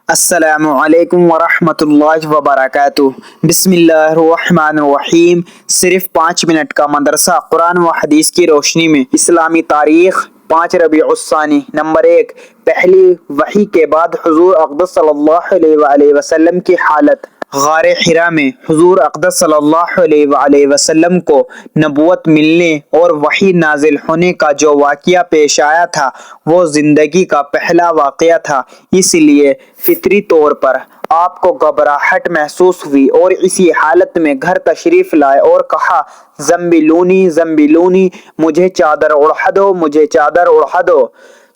السلام علیکم ورحمۃ اللہ وبرکاتہ۔ بسم اللہ الرحمن الرحیم۔ صرف 5 منٹ کا مدرسہ قرآن و حدیث کی روشنی میں اسلامی تاریخ 5 ربیع الثانی۔ نمبر 1، پہلی وحی کے بعد حضور اقدس صلی اللہ علیہ وآلہ وسلم کی حالت۔ غار حرا میں حضور اقدس صلی اللہ علیہ وآلہ وسلم کو نبوت ملنے اور وحی نازل ہونے کا جو واقعہ پیش آیا تھا وہ زندگی کا پہلا واقعہ تھا، اس لیے فطری طور پر آپ کو گھبراہٹ محسوس ہوئی اور اسی حالت میں گھر تشریف لائے اور کہا، زمبلونی زمبلونی، مجھے چادر اڑا دو، مجھے چادر اڑا دو۔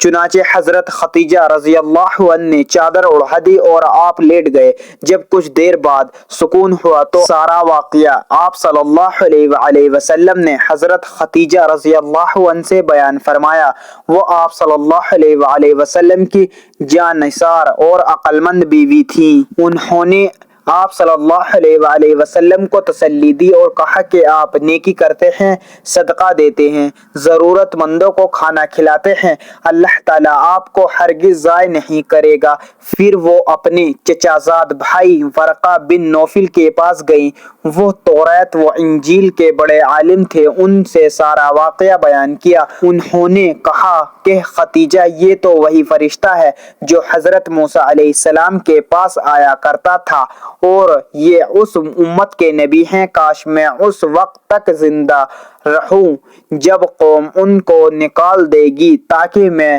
چنانچہ حضرت خدیجہ رضی اللہ عنہ نے چادر اڑا دی اور آپ لیٹ گئے۔ جب کچھ دیر بعد سکون ہوا تو سارا واقعہ آپ صلی اللہ علیہ وآلہ وسلم نے حضرت خدیجہ رضی اللہ عنہ سے بیان فرمایا۔ وہ آپ صلی اللہ علیہ وآلہ وسلم کی جانثار اور عقل مند بیوی تھیں۔ انہوں نے آپ صلی اللہ علیہ وآلہ وسلم کو تسلی دی اور کہا کہ آپ نیکی کرتے ہیں، صدقہ دیتے ہیں، ضرورت مندوں کو کھانا کھلاتے ہیں، اللہ تعالیٰ آپ کو ہرگز ضائع نہیں کرے گا۔ پھر وہ اپنے چچا زاد بھائی ورقہ بن نوفل کے پاس گئیں۔ وہ توریت و انجیل کے بڑے عالم تھے، ان سے سارا واقعہ بیان کیا۔ انہوں نے کہا کہ خدیجہ، یہ تو وہی فرشتہ ہے جو حضرت موسیٰ علیہ السلام کے پاس آیا کرتا تھا، اور یہ اس امت کے نبی ہیں۔ کاش میں اس وقت تک زندہ رہوں جب قوم ان کو نکال دے گی تاکہ میں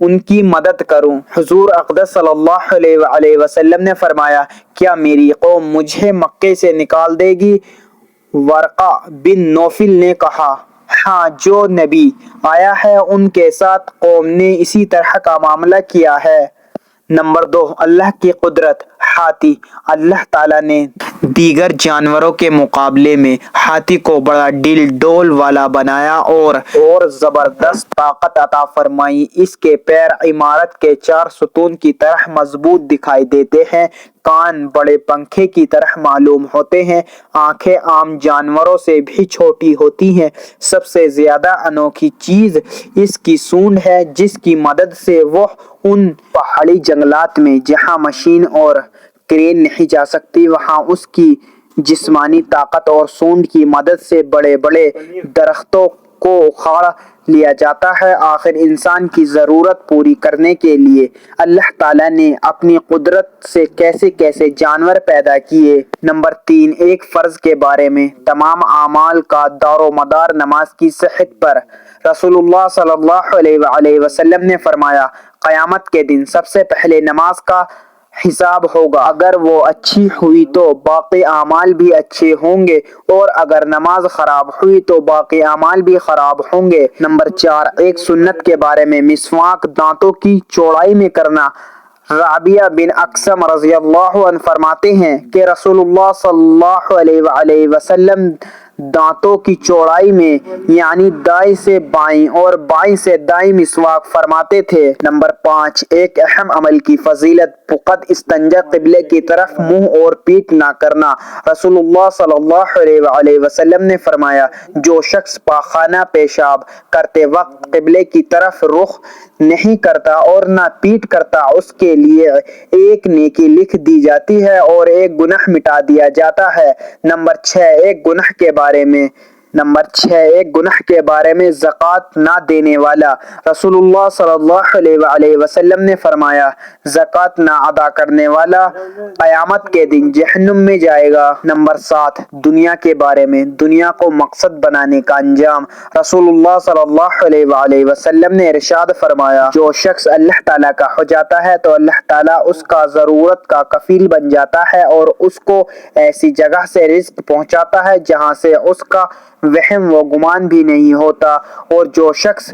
ان کی مدد کروں۔ حضور اقدس صلی اللہ علیہ وآلہ وسلم نے فرمایا، کیا میری قوم مجھے مکے سے نکال دے گی؟ ورقہ بن نوفل نے کہا، ہاں، جو نبی آیا ہے ان کے ساتھ قوم نے اسی طرح کا معاملہ کیا ہے۔ نمبر 2، اللہ کی قدرت۔ ہاتھی۔ اللہ تعالیٰ نے دیگر جانوروں کے مقابلے میں ہاتھی کو بڑا ڈل ڈول والا بنایا اور زبردست طاقت عطا فرمائی۔ اس کے پیر عمارت کے 4 ستون کی طرح مضبوط دکھائی دیتے ہیں، کان بڑے پنکھے کی طرح معلوم ہوتے ہیں، آنکھیں عام جانوروں سے بھی چھوٹی ہوتی ہیں۔ سب سے زیادہ انوکھی چیز اس کی سونڈ ہے، جس کی مدد سے وہ ان پہاڑی جنگلات میں جہاں مشین اور کرین نہیں جا سکتی، وہاں اس کی جسمانی طاقت اور سونڈ کی مدد سے بڑے بڑے درختوں کو اکھاڑ لیا جاتا ہے۔ آخر انسان کی ضرورت پوری کرنے کے لیے اللہ تعالیٰ نے اپنی قدرت سے کیسے کیسے جانور پیدا کیے۔ نمبر 3، ایک فرض کے بارے میں۔ تمام اعمال کا دار و مدار نماز کی صحت پر۔ رسول اللہ صلی اللہ علیہ وآلہ وسلم نے فرمایا، قیامت کے دن سب سے پہلے نماز کا حساب ہوگا۔ اگر وہ اچھی ہوئی تو باقی اعمال بھی اچھے ہوں گے، اور اگر نماز خراب ہوئی تو باقی اعمال بھی خراب ہوں گے۔ نمبر 4، ایک سنت کے بارے میں۔ مسواک دانتوں کی چوڑائی میں کرنا۔ رابعہ بن اقسم رضی اللہ عنہ فرماتے ہیں کہ رسول اللہ صلی اللہ علیہ وآلہ وسلم دانتوں کی چوڑائی میں، یعنی دائیں سے بائیں اور بائیں سے دائیں مسواک فرماتے تھے۔ نمبر 5، ایک اہم عمل کی فضیلت۔ فقط استنجا قبلے کی طرف منہ اور پیٹھ نہ کرنا۔ رسول اللہ صلی اللہ علیہ وآلہ وسلم نے فرمایا، جو شخص پاخانہ پیشاب کرتے وقت قبلے کی طرف رخ نہیں کرتا اور نہ پیٹھ کرتا، اس کے لیے ایک نیکی لکھ دی جاتی ہے اور ایک گناہ مٹا دیا جاتا ہے۔ نمبر 6، ایک گناہ کے بارے میں زکوٰۃ نہ دینے والا۔ رسول اللہ صلی اللہ علیہ وآلہ وسلم نے فرمایا، زکوٰۃ نہ ادا کرنے والا قیامت کے دن جہنم میں جائے گا۔ نمبر 7، دنیا کے بارے میں۔ دنیا کو مقصد بنانے کا انجام۔ رسول اللہ صلی اللہ علیہ وآلہ وسلم نے ارشاد فرمایا، جو شخص اللہ تعالیٰ کا ہو جاتا ہے تو اللہ تعالیٰ اس کا ضرورت کا کفیل بن جاتا ہے اور اس کو ایسی جگہ سے رزق پہنچاتا ہے جہاں سے اس کا وہم و گمان بھی نہیں ہوتا، اور جو شخص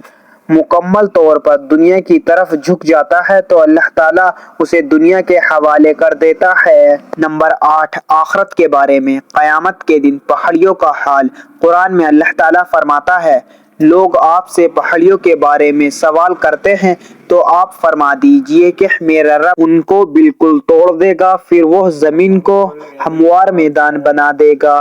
مکمل طور پر دنیا کی طرف جھک جاتا ہے تو اللہ تعالیٰ اسے دنیا کے حوالے کر دیتا ہے۔ نمبر 8، آخرت کے بارے میں۔ قیامت کے دن پہاڑیوں کا حال۔ قرآن میں اللہ تعالیٰ فرماتا ہے، لوگ آپ سے پہاڑیوں کے بارے میں سوال کرتے ہیں تو آپ فرما دیجئے کہ میرا رب ان کو بالکل توڑ دے گا، پھر وہ زمین کو ہموار میدان بنا دے گا۔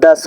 10,